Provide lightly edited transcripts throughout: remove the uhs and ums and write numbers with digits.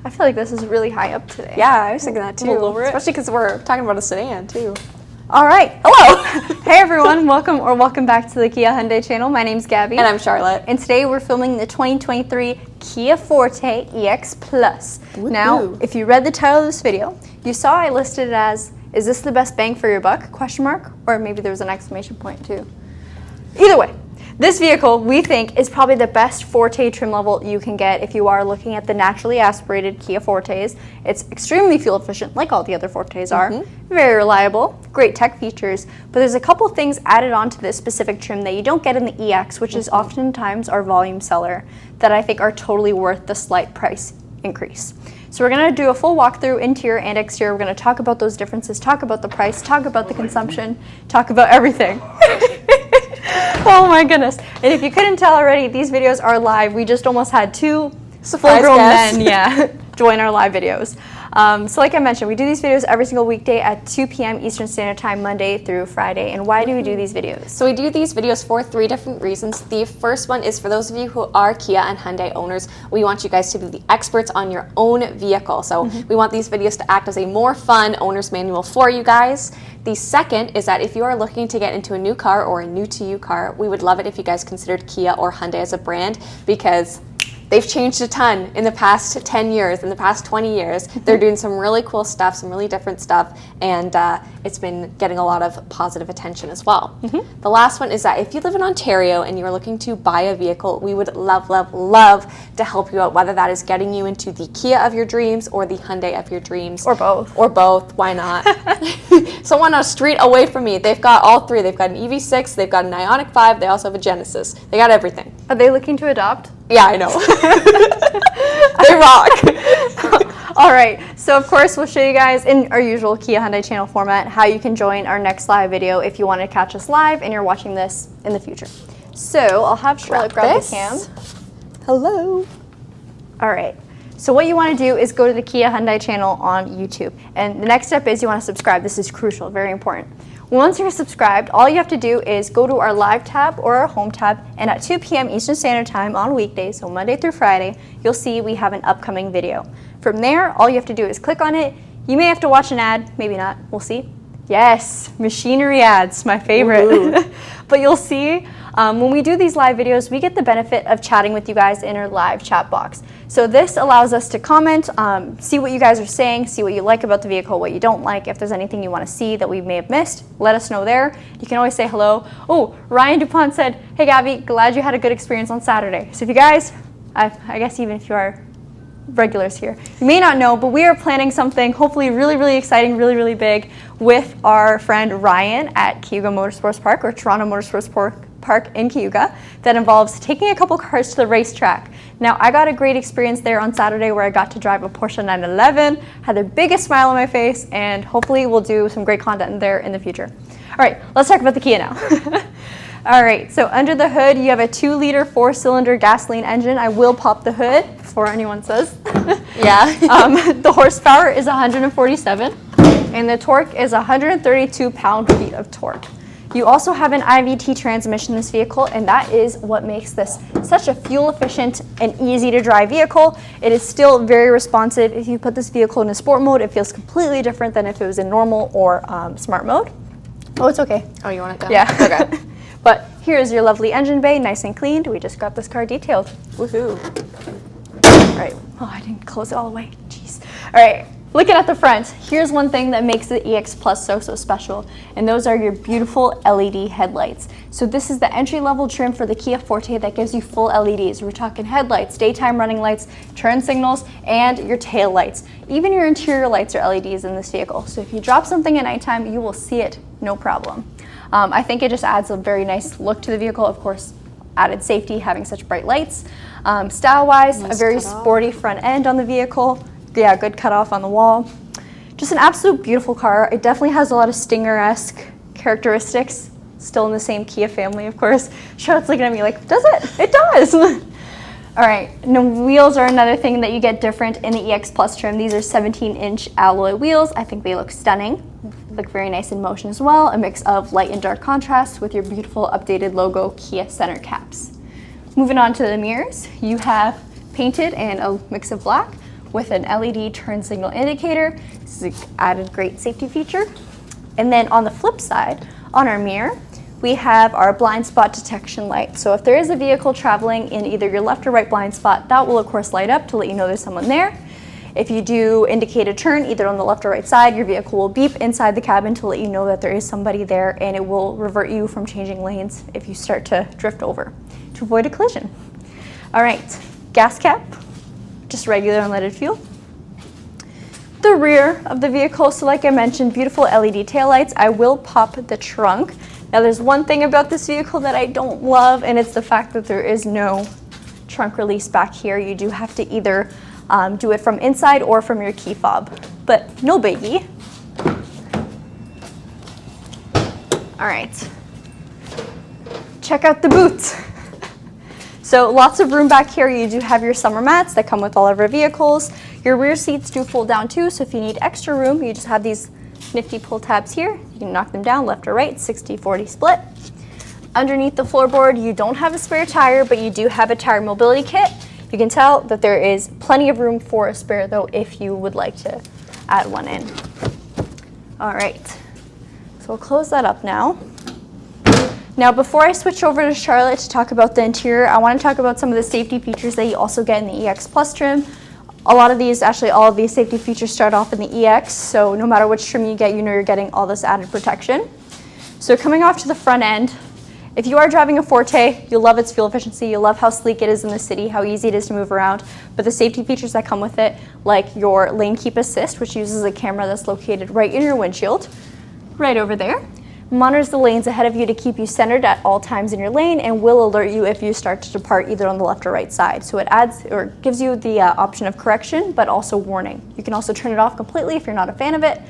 I feel like this is really high up today. Yeah, I was thinking that too. We'll lower it. Especially because we're talking about a sedan too. All right. Hello. Hey everyone. Welcome back to the Kia Hyundai channel. My name's Gabi. And I'm Charlotte. And today we're filming the 2023 Kia Forte EX Plus. Woo-hoo. Now, if you read the title of this video, you saw I listed it as, is this the best bang for your buck? Question mark. Or maybe there was an exclamation point too. Either way. This vehicle, we think, is probably the best Forte trim level you can get if you are looking at the naturally aspirated Kia Fortes. It's extremely fuel efficient, like all the other Fortes are. Very reliable, great tech features, but there's a couple things added onto this specific trim that you don't get in the EX, which is oftentimes our volume seller, that I think are totally worth the slight price increase. So we're going to do a full walkthrough, interior and exterior. We're going to talk about those differences, talk about the price, talk about the consumption, talk about everything. Oh my goodness. And if you couldn't tell already, these videos are live. We just almost had two full-grown men join our live videos. So like I mentioned, we do these videos every single weekday at 2 p.m. Eastern Standard Time, Monday through Friday. And why do we do these videos? So we do these videos for 3 different reasons. The first one is for those of you who are Kia and Hyundai owners. We want you guys to be the experts on your own vehicle. So we want these videos to act as a more fun owner's manual for you guys. The second is that if you are looking to get into a new car or a new to you car, we would love it if you guys considered Kia or Hyundai as a brand, because they've changed a ton in the past 10 years, in the past 20 years. They're doing some really cool stuff, some really different stuff, and it's been getting a lot of positive attention as well. The last one is that if you live in Ontario and you're looking to buy a vehicle, we would love, love, love to help you out, whether that is getting you into the Kia of your dreams or the Hyundai of your dreams. Or both. Or both, why not? Someone on a street away from me, they've got all 3. They've got an EV6, they've got an Ioniq 5, they also have a Genesis. They got everything. Are they looking to adopt? Yeah, I know. They rock. All right, so of course we'll show you guys in our usual Kia Hyundai channel format how you can join our next live video if you want to catch us live and you're watching this in the future. So I'll have Charlotte grab the cam. Hello. All right, so what you want to do is go to the Kia Hyundai channel on YouTube. And the next step is you want to subscribe. This is crucial, very important. Once you're subscribed, all you have to do is go to our live tab or our home tab, and at 2 p.m. Eastern Standard Time on weekdays, so Monday through Friday, you'll see we have an upcoming video. From there, all you have to do is click on it. You may have to watch an ad, maybe not, we'll see. Yes, machinery ads, my favorite. But you'll see, when we do these live videos, we get the benefit of chatting with you guys in our live chat box. So this allows us to comment, see what you guys are saying, see what you like about the vehicle, what you don't like. If there's anything you want to see that we may have missed, let us know there. You can always say hello. Oh, Ryan DuPont said, hey Gabi, glad you had a good experience on Saturday. So if you guys, I guess even if you are regulars here, you may not know, but we are planning something hopefully really, really exciting, really, really big with our friend Ryan at Cayuga Motorsports Park, or Toronto Motorsports Park in Cayuga, that involves taking a couple cars to the racetrack. Now, I got a great experience there on Saturday where I got to drive a Porsche 911, had the biggest smile on my face, and hopefully we'll do some great content there in the future. All right, let's talk about the Kia now. All right, so under the hood, you have a 2-liter 4-cylinder gasoline engine. I will pop the hood before anyone says. Yeah. The horsepower is 147, and the torque is 132 pound-feet of torque. You also have an IVT transmission in this vehicle, and that is what makes this such a fuel-efficient and easy-to-drive vehicle. It is still very responsive. If you put this vehicle in a sport mode, it feels completely different than if it was in normal or smart mode. Oh, it's okay. Oh, you want it down? Yeah. Okay. But here's your lovely engine bay, nice and cleaned. We just got this car detailed. Woohoo. All right. Oh, I didn't close it all the way. Jeez. All right. Looking at the front, here's one thing that makes the EX Plus so special, and those are your beautiful LED headlights. So this is the entry-level trim for the Kia Forte that gives you full LEDs. We're talking headlights, daytime running lights, turn signals, and your tail lights. Even your interior lights are LEDs in this vehicle. So if you drop something at nighttime, you will see it, no problem. I think it just adds a very nice look to the vehicle. Of course, added safety, having such bright lights. Style-wise, a very sporty front end on the vehicle. Yeah, good cutoff on the wall. Just an absolute beautiful car. It definitely has a lot of Stinger-esque characteristics. Still in the same Kia family, of course. Charlotte's looking at me like, does it? It does. All right, now wheels are another thing that you get different in the EX Plus trim. These are 17-inch alloy wheels. I think they look stunning. Look very nice in motion as well. A mix of light and dark contrast with your beautiful updated logo Kia center caps. Moving on to the mirrors, you have painted and a mix of black with an LED turn signal indicator. This is an added great safety feature. And then on the flip side, on our mirror, we have our blind spot detection light. So if there is a vehicle traveling in either your left or right blind spot, that will of course light up to let you know there's someone there. If you do indicate a turn either on the left or right side, your vehicle will beep inside the cabin to let you know that there is somebody there, and it will revert you from changing lanes if you start to drift over to avoid a collision. All right, gas cap, just regular unleaded fuel. The rear of the vehicle, so like I mentioned, beautiful LED taillights. I will pop the trunk. Now there's one thing about this vehicle that I don't love, and it's the fact that there is no trunk release back here. You do have to either do it from inside or from your key fob, but no biggie. All right, check out the boot. So lots of room back here. You do have your summer mats that come with all of our vehicles. Your rear seats do fold down too, so if you need extra room, you just have these nifty pull tabs here. You can knock them down left or right, 60-40 split. Underneath the floorboard, you don't have a spare tire, but you do have a tire mobility kit. You can tell that there is plenty of room for a spare though if you would like to add one in. All right, so we'll close that up now. Now before I switch over to Charlotte to talk about the interior, I want to talk about some of the safety features that you also get in the EX Plus trim. A lot of these, actually all of these safety features start off in the EX, so no matter which trim you get, you know you're getting all this added protection. So coming off to the front end, if you are driving a Forte, you'll love its fuel efficiency, you'll love how sleek it is in the city, how easy it is to move around, but the safety features that come with it, like your lane keep assist, which uses a camera that's located right in your windshield, right over there, monitors the lanes ahead of you to keep you centered at all times in your lane, and will alert you if you start to depart either on the left or right side. So it adds or gives you the option of correction, but also warning. You can also turn it off completely if you're not a fan of it.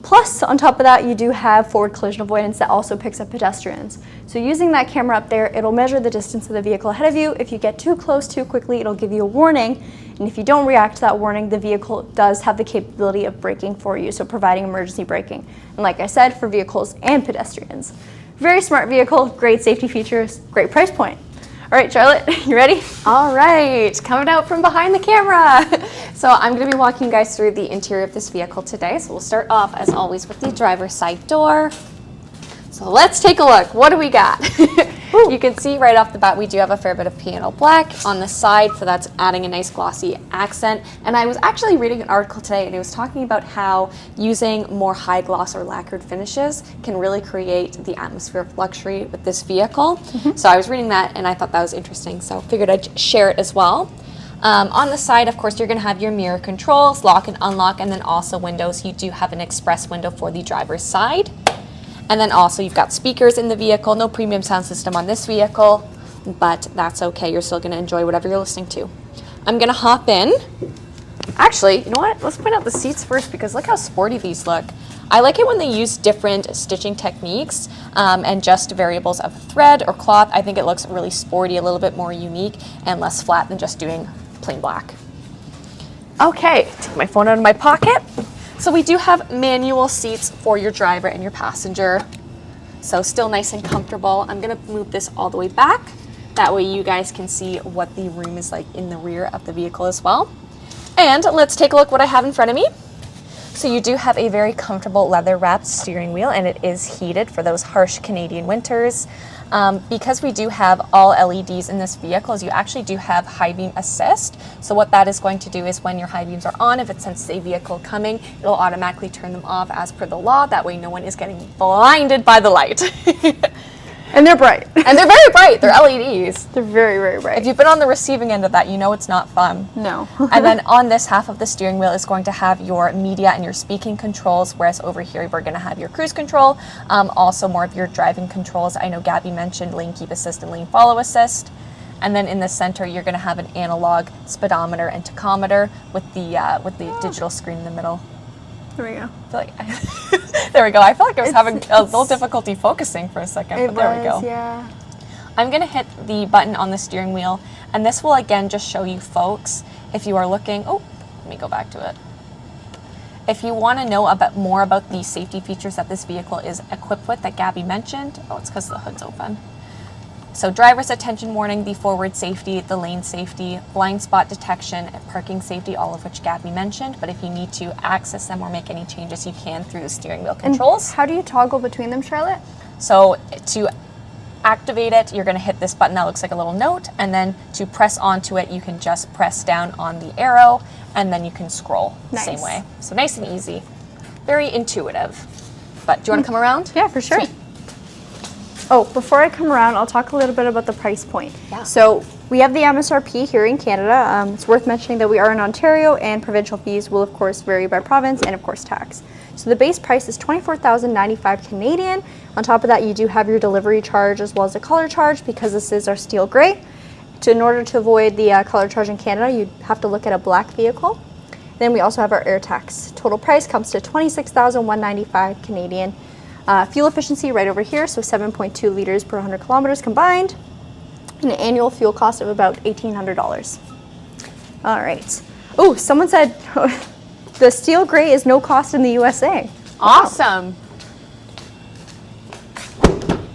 Plus, on top of that, you do have forward collision avoidance that also picks up pedestrians. So using that camera up there, it'll measure the distance of the vehicle ahead of you. If you get too close too quickly, it'll give you a warning. And if you don't react to that warning, the vehicle does have the capability of braking for you, so providing emergency braking. And like I said, for vehicles and pedestrians. Very smart vehicle, great safety features, great price point. All right, Charlotte, you ready? All right, coming out from behind the camera. So I'm gonna be walking you guys through the interior of this vehicle today. So we'll start off, as always, with the driver's side door. So let's take a look. What do we got? You can see right off the bat, we do have a fair bit of piano black on the side, so that's adding a nice glossy accent. And I was actually reading an article today, and it was talking about how using more high gloss or lacquered finishes can really create the atmosphere of luxury with this vehicle. So I was reading that, and I thought that was interesting, so figured I'd share it as well. On the side, of course, you're going to have your mirror controls, lock and unlock, and then also windows. You do have an express window for the driver's side. And then also you've got speakers in the vehicle, no premium sound system on this vehicle, but that's okay. You're still going to enjoy whatever you're listening to. I'm going to hop in. Actually, you know what? Let's point out the seats first, because look how sporty these look. I like it when they use different stitching techniques and just variables of thread or cloth. I think it looks really sporty, a little bit more unique and less flat than just doing plain black. Okay, take my phone out of my pocket. So we do have manual seats for your driver and your passenger. So still nice and comfortable. I'm gonna move this all the way back. That way you guys can see what the room is like in the rear of the vehicle as well. And let's take a look what I have in front of me. So you do have a very comfortable leather wrapped steering wheel, and it is heated for those harsh Canadian winters. Because we do have all LEDs in this vehicle, you actually do have high beam assist. So what that is going to do is when your high beams are on, if it senses a vehicle coming, it'll automatically turn them off as per the law. That way no one is getting blinded by the light. And they're bright. And they're very bright. They're LEDs. They're very, very bright. If you've been on the receiving end of that, you know it's not fun. No. And then on this half of the steering wheel is going to have your media and your speaking controls, whereas over here we're going to have your cruise control, also more of your driving controls. I know Gabby mentioned lane keep assist and lane follow assist. And then in the center, you're going to have an analog speedometer and tachometer with the digital screen in the middle. There we go. There we go. I felt like I was having a little difficulty focusing for a second, but there we go. Yeah. I'm going to hit the button on the steering wheel, and this will again just show you folks if you are looking. Oh, let me go back to it. If you want to know a bit more about the safety features that this vehicle is equipped with that Gabby mentioned, oh, it's because the hood's open. So driver's attention warning, the forward safety, the lane safety, blind spot detection, and parking safety, all of which Gabby mentioned. But if you need to access them or make any changes, you can through the steering wheel controls. And how do you toggle between them, Charlotte? So to activate it, you're going to hit this button that looks like a little note, and then to press onto it, you can just press down on the arrow, and then you can scroll the same way. So nice and easy. Very intuitive. But do you want to come around? Yeah, for sure. Sweet. Oh, before I come around, I'll talk a little bit about the price point. Yeah. So we have the MSRP here in Canada. It's worth mentioning that we are in Ontario, and provincial fees will, of course, vary by province and, of course, tax. So the base price is $24,095 Canadian. On top of that, you do have your delivery charge as well as the color charge, because this is our steel gray. In order to avoid the color charge in Canada, you'd have to look at a black vehicle. Then we also have our air tax. Total price comes to $26,195 Canadian. Fuel efficiency right over here, so 7.2 liters per 100 kilometers combined, and an annual fuel cost of about $1,800. All right. Oh, someone said the steel gray is no cost in the USA. Awesome. Wow.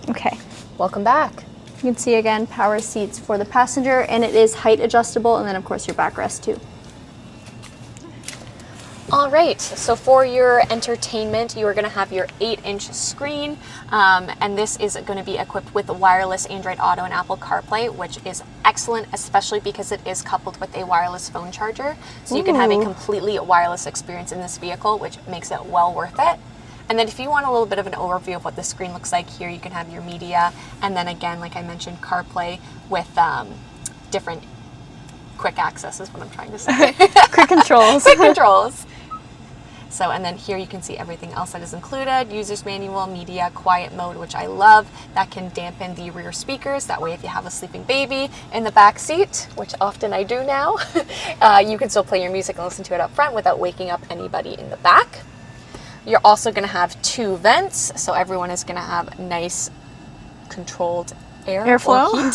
Okay. Welcome back. You can see again power seats for the passenger, and it is height adjustable, and then of course your backrest too. All right, so for your entertainment, you are going to have your 8-inch screen, and this is going to be equipped with wireless Android Auto and Apple CarPlay, which is excellent, especially because it is coupled with a wireless phone charger. So you can have a completely wireless experience in this vehicle, which makes it well worth it. And then if you want a little bit of an overview of what the screen looks like here, you can have your media, and then again, like I mentioned, CarPlay with different quick access is what I'm trying to say. Quick controls. Quick controls. So, and then here you can see everything else that is included, user's manual, media, quiet mode, which I love. That can dampen the rear speakers. That way if you have a sleeping baby in the back seat, which often I do now, you can still play your music and listen to it up front without waking up anybody in the back. You're also going to have 2 vents, so everyone is going to have nice controlled airflow. I'm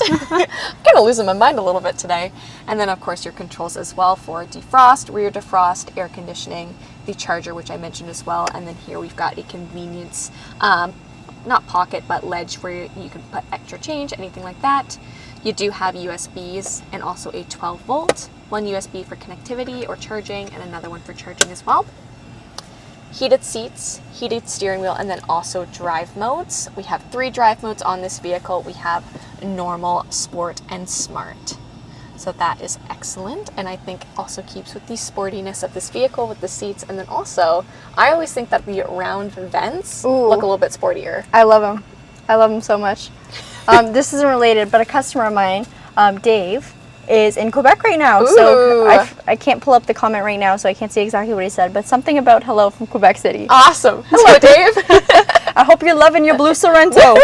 kind of losing my mind a little bit today. And then of course your controls as well for defrost, rear defrost, air conditioning, the charger, which I mentioned as well. And then here we've got a convenience, not pocket, but ledge where you can put extra change, anything like that. You do have USBs and also a 12 volt, one USB for connectivity or charging, and another one for charging as well. Heated seats, heated steering wheel, and then also drive modes. We have 3 drive modes on this vehicle. We have normal, sport, and smart. So that is excellent, and I think also keeps with the sportiness of this vehicle with the seats. And then also, I always think that the round vents look a little bit sportier. I love them. I love them so much. This isn't related, but a customer of mine, Dave, is in Quebec right now. Ooh. So I can't pull up the comment right now, so I can't see exactly what he said, but something about hello from Quebec City. Awesome. Hello, Dave. I hope you're loving your blue Sorrento.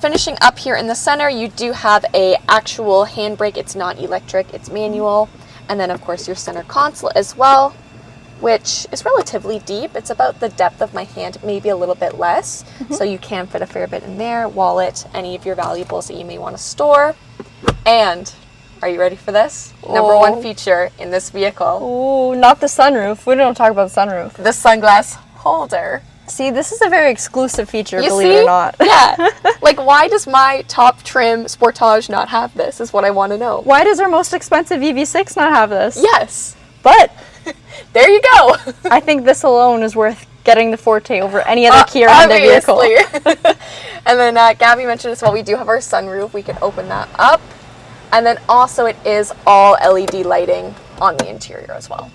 Finishing up here in the center, you do have a actual handbrake. It's not electric, it's manual. And then of course your center console as well, which is relatively deep. It's about the depth of my hand, maybe a little bit less. So you can fit a fair bit in there, wallet, any of your valuables that you may want to store. And are you ready for this? Number 1 feature in this vehicle. Ooh, not the sunroof. We don't talk about the sunroof. The sunglass holder. See, this is a very exclusive feature, You believe see? it or not. Yeah. Like, why does my top trim Sportage not have this, is what I want to know. Why does our most expensive EV6 not have this? Yes. But There you go. I think this alone is worth getting the Forte over any other Kia or Hyundai vehicle. And then Gabby mentioned as well, we do have our sunroof. We can open that up. And then also it is all LED lighting on the interior as well.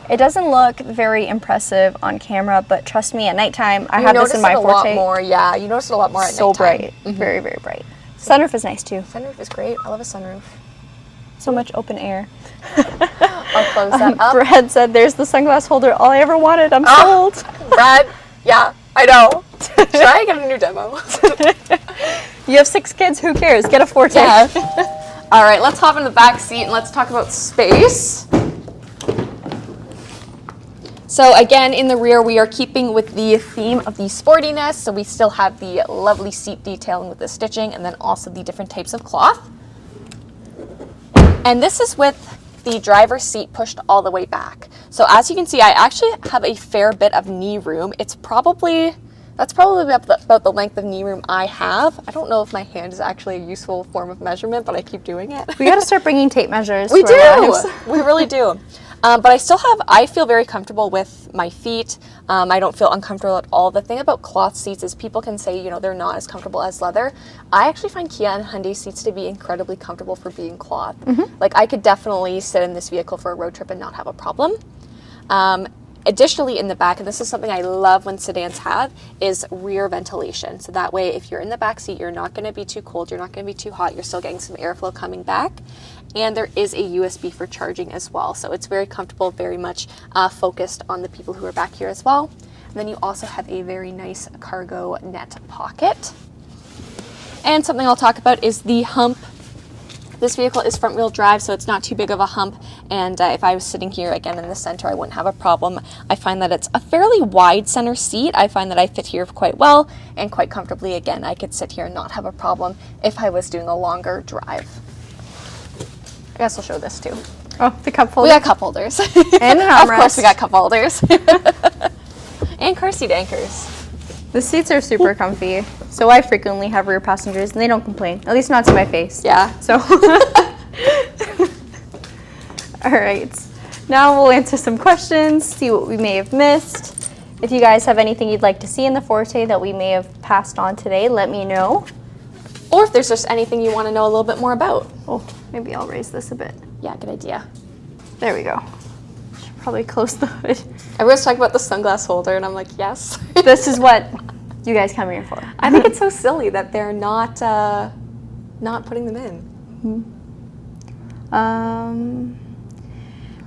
It doesn't look very impressive on camera, but trust me, at nighttime, I have this in my You notice it a Forte. lot more, yeah. You notice it a lot more at So nighttime. bright. Very, very bright. Sunroof is nice too. Sunroof is great. I love a sunroof. So much open air. I'll close that up. Brad said, there's the sunglass holder. All I ever wanted. I'm sold. Brad, yeah, I know. Should I get a new demo? You have 6 kids. Who cares? Get a Forte. Yeah. All right, let's hop in the back seat and let's talk about space. So again, in the rear, we are keeping with the theme of the sportiness. So we still have the lovely seat detailing with the stitching and then also the different types of cloth. And this is with the driver's seat pushed all the way back. So as you can see, I actually have a fair bit of knee room. It's probably That's probably about the length of knee room I have. I don't know if my hand is actually a useful form of measurement, but I keep doing it. We got to start bringing tape measures. We for our do. lives. We really do. But I feel very comfortable with my feet. I don't feel uncomfortable at all. The thing about cloth seats is people can say, you know, they're not as comfortable as leather. I actually find Kia and Hyundai seats to be incredibly comfortable for being cloth. Like, I could definitely sit in this vehicle for a road trip and not have a problem. Additionally, in the back, and this is something I love when sedans have, is rear ventilation. So that way, if you're in the back seat, you're not going to be too cold, you're not going to be too hot, you're still getting some airflow coming back. And there is a USB for charging as well. So it's very comfortable, very much focused on the people who are back here as well. And then you also have a very nice cargo net pocket. And something I'll talk about is the hump. This vehicle is front wheel drive, so it's not too big of a hump. And if I was sitting here again in the center, I wouldn't have a problem. I find that it's a fairly wide center seat. I find that I fit here quite well and quite comfortably. Again, I could sit here and not have a problem if I was doing a longer drive. I guess I'll show this too. Oh, the cup holder. We got cup holders. And an armrest. Of course we got cup holders. And car seat anchors. The seats are super comfy, so I frequently have rear passengers, and they don't complain. At least not to my face. Yeah. So, all right. Now we'll answer some questions, see what we may have missed. If you guys have anything you'd like to see in the Forte that we may have passed on today, let me know. Or if there's just anything you want to know a little bit more about. Oh, maybe I'll raise this a bit. Yeah, good idea. There we go. Should probably close the hood. Everyone's talking about the sunglass holder, and I'm like, yes. This is what you guys come here for. I think it's so silly that they're not putting them in.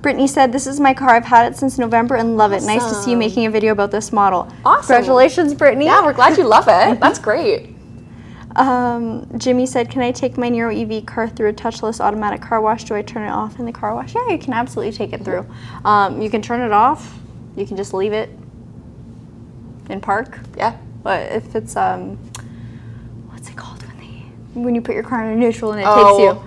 Brittany said, "This is my car. I've had it since November and love it. Nice to see you making a video about this model." Awesome. Congratulations, Brittany. Yeah, we're glad you love it. That's great. Jimmy said, "Can I take my Nero EV car through a touchless automatic car wash? Do I turn it off in the car wash?" Yeah, you can absolutely take it through. You can turn it off. You can just leave it in park. Yeah. But if it's what's it called when you put your car in neutral and it takes you?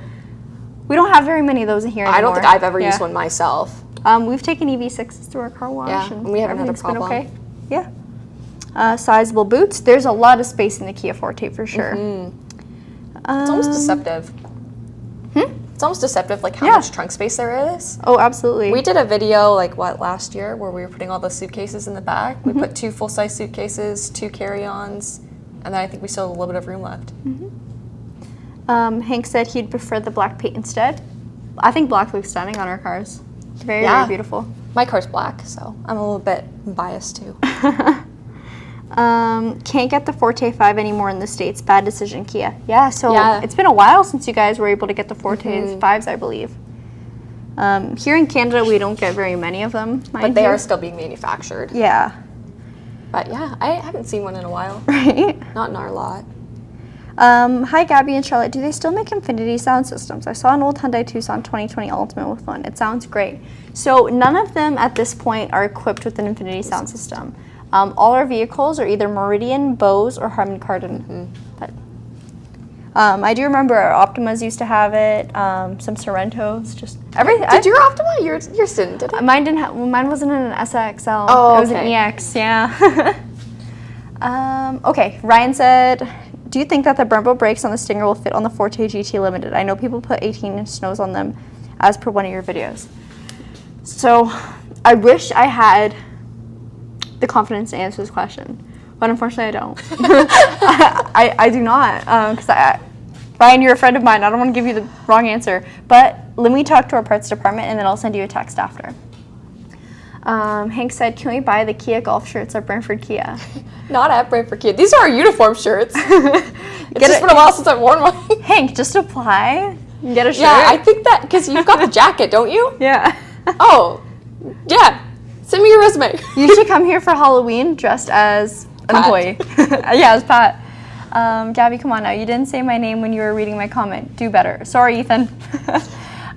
We don't have very many of those in here anymore. I don't think I've ever used one myself. We've taken EV6s through our car wash, and we haven't had a problem. Been okay. Yeah. Sizable boots. There's a lot of space in the Kia Forte for sure. It's almost deceptive. It's almost deceptive, like how much trunk space there is. Oh, absolutely. We did a video, last year, where we were putting all the suitcases in the back. We put 2 full-size suitcases, 2 carry-ons, and then I think we still have a little bit of room left. Hank said he'd prefer the black paint instead. I think black looks stunning on our cars. Very, very beautiful. My car's black, so I'm a little bit biased too. Can't get the Forte 5 anymore in the States. Bad decision, Kia. Yeah, so it's been a while since you guys were able to get the Forte 5s, I believe. Here in Canada, we don't get very many of them. But they are still being manufactured. Yeah. But yeah, I haven't seen one in a while. Right? Not in our lot. Hi, Gabi and Charlotte. Do they still make Infinity sound systems? I saw an old Hyundai Tucson 2020 Ultimate with one. It sounds great. So none of them at this point are equipped with an Infinity sound system. All our vehicles are either Meridian, Bose, or Harman Kardon. But, I do remember our Optimas used to have it. Some Sorrentos, just everything. Did your Optima? Yours didn't, did it? Mine didn't. Mine wasn't an SXL. Oh, it was an EX. Yeah. Okay. Ryan said, "Do you think that the Brembo brakes on the Stinger will fit on the Forte GT Limited? I know people put 18-inch snows on them, as per one of your videos." So, I wish I had the confidence to answer this question, but unfortunately I don't. I do not, because Ryan, you're a friend of mine. I don't want to give you the wrong answer, but let me talk to our parts department and then I'll send you a text after. Hank said, "Can we buy the Kia golf shirts at Brantford Kia?" Not at Brantford Kia. These are our uniform shirts. It's just been a while since I've worn one. Hank, just apply and get a shirt. Yeah, I think that, because you've got the jacket, don't you? Yeah. Oh, yeah. Send me your resume. You should come here for Halloween dressed as an employee. Yeah, as Pat. Gabby, come on now. You didn't say my name when you were reading my comment. Do better. Sorry, Ethan.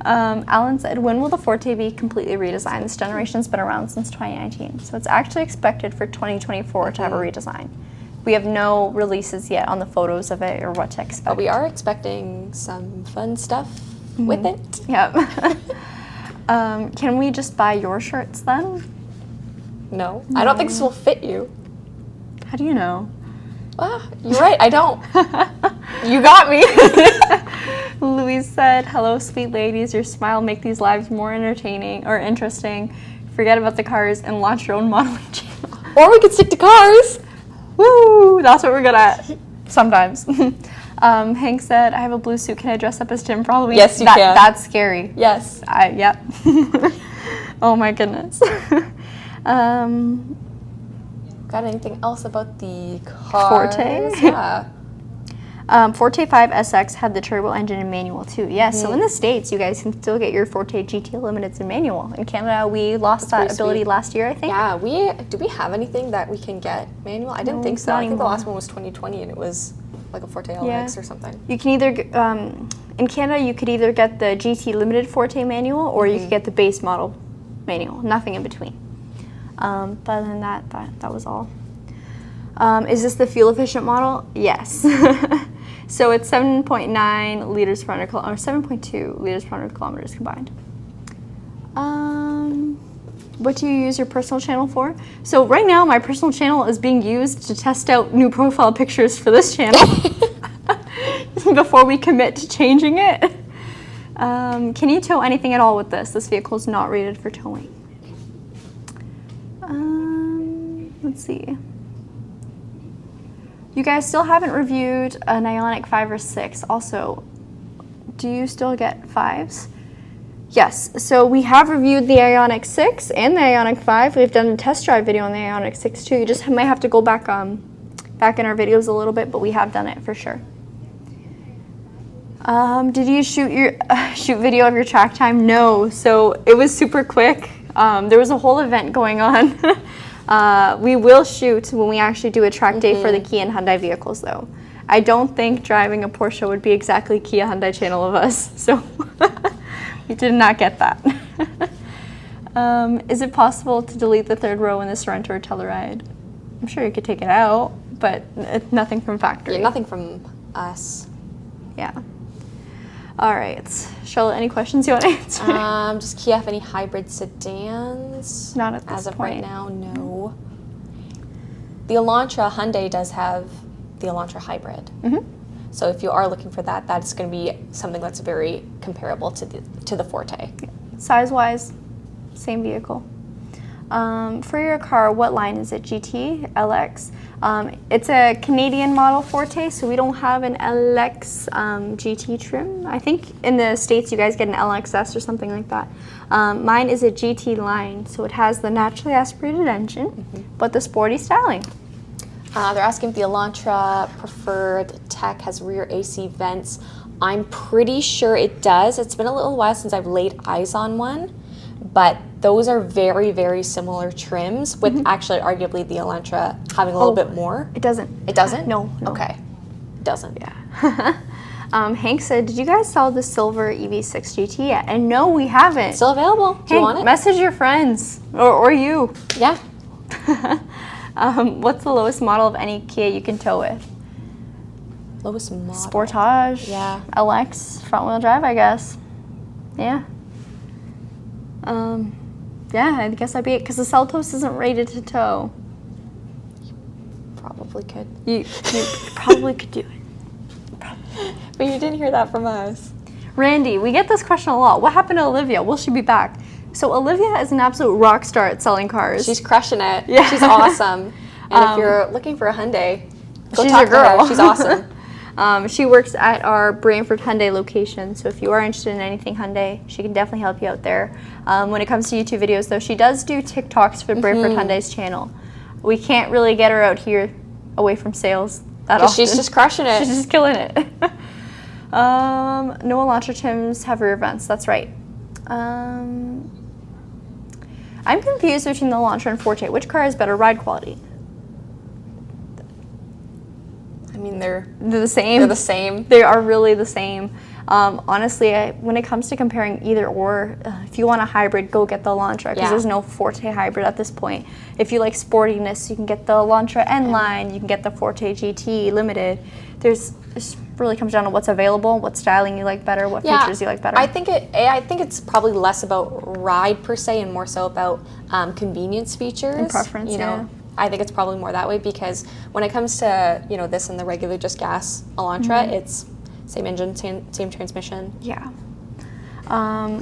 Alan said, "When will the Forte be completely redesigned? This generation's been around since 2019. So it's actually expected for 2024 to have a redesign. We have no releases yet on the photos of it or what to expect. But we are expecting some fun stuff with it. Yep. Can we just buy your shirts then? No, I don't think this will fit you. How do you know? You're right, I don't. You got me. Louise said, hello, sweet ladies. Your smile make these lives more entertaining or interesting. Forget about the cars and launch your own modeling channel. Or we could stick to cars. Woo! That's what we're good at. Sometimes. Hank said, I have a blue suit. Can I dress up as Tim for Halloween? Yes, you can. That's scary. Yes. Yep. Oh my goodness. Got anything else about the cars? Forte? Yeah. Forte 5 SX had the turbo engine and manual too. Yes, so in the States, you guys can still get your Forte GT Limiteds in manual. In Canada, we lost that ability last year, I think. Yeah, do we have anything that we can get manual? I didn't think so. I think the last one was 2020 and it was like a Forte LX or something. You can either, in Canada, you could either get the GT Limited Forte manual or you could get the base model manual, nothing in between. But other than that was all. Is this the fuel efficient model? Yes. So it's 7.9 liters per 100 kilometers, or 7.2 liters per 100 kilometers combined. What do you use your personal channel for? So right now my personal channel is being used to test out new profile pictures for this channel before we commit to changing it. Can you tow anything at all with this? This vehicle is not rated for towing. Let's see. You guys still haven't reviewed an Ioniq 5 or 6. Also, do you still get 5s? Yes, so we have reviewed the Ioniq 6 and the Ioniq 5. We've done a test drive video on the Ioniq 6 too. You just might have to go back back in our videos a little bit, but we have done it for sure. Did you shoot video of your track time? No, so it was super quick. There was a whole event going on. We will shoot when we actually do a track day for the Kia and Hyundai vehicles though. I don't think driving a Porsche would be exactly Kia Hyundai channel of us, so we did not get that. Is it possible to delete the third row in the Sorento or Telluride? I'm sure you could take it out, but it's nothing from factory. Yeah, nothing from us. Yeah. All right, Charlotte, any questions you want to answer? Does Kia have any hybrid sedans? Not at this As of point. right now, no. The Elantra, Hyundai does have the Elantra hybrid. So if you are looking for that, that's going to be something that's very comparable to the Forte. Size-wise, same vehicle. For your car, what line is it? GT, LX? It's a Canadian model Forte, so we don't have an LX GT trim. I think in the States you guys get an LXS or something like that. Mine is a GT line, so it has the naturally aspirated engine, but the sporty styling. They're asking if the Elantra preferred tech has rear AC vents. I'm pretty sure it does. It's been a little while since I've laid eyes on one, but those are very, very similar trims with actually arguably the Elantra having a little bit more. It doesn't. It doesn't? No. Okay. It doesn't. Yeah. Hank said, did you guys sell the silver EV6 GT yet? And no, we haven't. Still available. Do you want it? Message your friends or you. Yeah. What's the lowest model of any Kia you can tow with? Lowest model. Sportage. Yeah. LX, front wheel drive, I guess. Yeah. Yeah, I guess that'd be it, because the Seltos isn't rated to tow. Probably could. You probably could do it. But you didn't hear that from us. Randy, we get this question a lot. What happened to Olivia? Will she be back? So Olivia is an absolute rock star at selling cars. She's crushing it. Yeah. She's awesome. And if you're looking for a Hyundai, go she's talk your girl. to her. She's awesome. She works at our Brantford Hyundai location, so if you are interested in anything Hyundai, she can definitely help you out there. When it comes to YouTube videos, though, she does do TikToks for Brantford Hyundai's channel. We can't really get her out here away from sales that often. She's just crushing it. She's just killing it. No Elantra trims have rear vents, that's right. I'm confused between the Elantra and Forte. Which car has better ride quality? I mean, they're the same. They're the same. They are really the same. Honestly, when it comes to comparing either or, if you want a hybrid, go get the Elantra, because there's no Forte hybrid at this point. If you like sportiness, you can get the Elantra N-Line, you can get the Forte GT Limited. It really comes down to what's available, what styling you like better, what features you like better. I think it's probably less about ride per se and more so about convenience features. And preference, you know. I think it's probably more that way because when it comes to, you know, this and the regular just gas Elantra, it's same engine, same transmission. Yeah.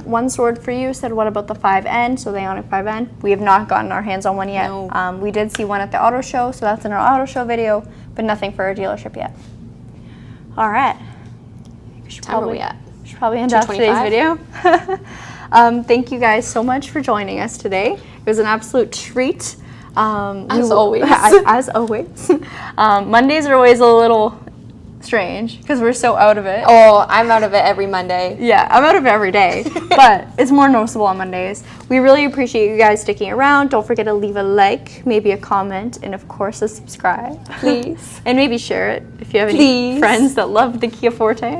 One sword for you said, what about the 5N? So the Ioniq 5N. We have not gotten our hands on one yet. No. We did see one at the auto show, so that's in our auto show video, but nothing for our dealership yet. All right. Time are we at? Should probably end off today's video. Thank you guys so much for joining us today. It was an absolute treat. As always. As always. Mondays are always a little strange because we're so out of it. Oh, I'm out of it every Monday. Yeah, I'm out of it every day, but it's more noticeable on Mondays. We really appreciate you guys sticking around. Don't forget to leave a like, maybe a comment, and of course a subscribe. Please. And maybe share it if you have any friends that love the Kia Forte.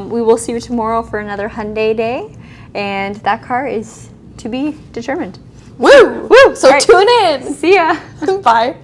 We will see you tomorrow for another Hyundai day, and that car is to be determined. Woo! Woo! So tune in. See ya. Bye.